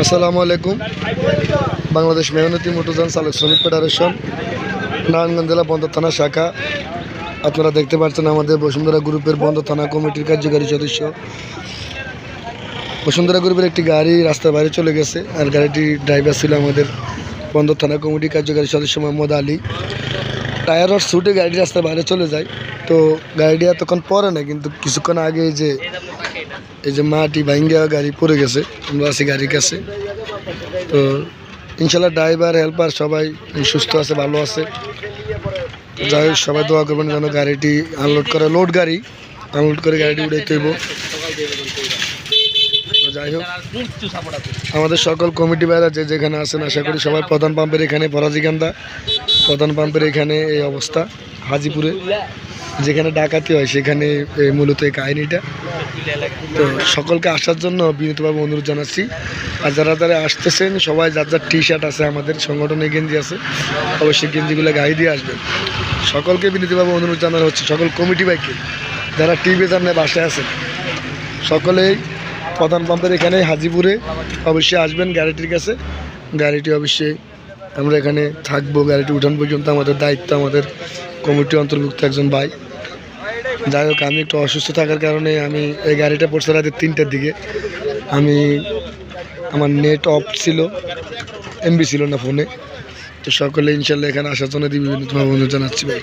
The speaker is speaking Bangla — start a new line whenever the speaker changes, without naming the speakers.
আসসালামু আলাইকুম। বাংলাদেশ মেহনতি মোটরযান চালক শ্রমিক ফেডারেশন নারায়ণগঞ্জ জেলা বন্দর থানা শাখা। আপনারা দেখতে পাচ্ছেন আমাদের বসুন্ধরা গ্রুপের বন্দর থানা কমিটির কার্যকারী সদস্য। বসুন্ধরা গ্রুপের একটি গাড়ি রাস্তার বাইরে চলে গেছে, আর গাড়িটির ড্রাইভার ছিল আমাদের বন্দর থানা কমিটির কার্যকারী সদস্য মোহাম্মদ আলী। টায়ার আর ছুটে গাড়িটি রাস্তার বাইরে চলে যায়। তো গাড়িটি এতক্ষণ পরে না, কিন্তু কিছুক্ষণ আগে এই যে মাটি ভাঙ্গা গাড়ি পড়ে গেছে। আমরা আছি গাড়ির কাছে। তো ইনশাল্লাহ ড্রাইভার হেল্পার সবাই সুস্থ আছে, ভালো আছে। যাই হোক, সবাই দোয়া করবেন যেন গাড়িটি আনলোড করে, লোড গাড়ি আনলোড করে গাড়িটি উড়াইতে হইব। যাই হোক, আমাদের সকল কমিটি ভাইরা যে যেখানে আছেন, আশা করি সবাই প্রধান পাম্পের এখানে পরাজিকান্দা প্রধান পাম্পের এখানে এই অবস্থা। হাজিপুরে যেখানে ডাকাতি হয় সেখানে মূলত এই কাহিনিটা। তো সকলকে আসার জন্য বিনীতভাবে অনুরোধ জানাচ্ছি। আর যারা যারা আসতেছেন সবাই যার যার টি শার্ট আছে, আমাদের সংগঠনে গেঞ্জি আছে, অবশ্যই গেঞ্জিগুলো গায়ে দিয়ে আসবেন। সকলকে বিনীতভাবে অনুরোধ জানানো হচ্ছে, সকল কমিটি ভাইকে যারা টিভি সামনে বাসায় আছেন, সকলেই প্রধান পাম্পের এখানে হাজিপুরে অবশ্যই আসবেন গাড়িটির কাছে। গাড়িটি অবশ্যই আমরা এখানে থাকবো, গাড়িটি উঠান পর্যন্ত আমাদের দায়িত্ব, আমাদের কমিটির অন্তর্ভুক্ত একজন ভাই। যাই হোক, আমি একটু অসুস্থ থাকার কারণে আমি এই গাড়িটা পড়ছে রাতে 3টার দিকে। আমার নেট অফ ছিল, এমবি ছিল না ফোনে। তো সকলে ইনশাল্লাহ এখানে আসার জন্য বিভিন্ন অনুরোধ জানাচ্ছি ভাই।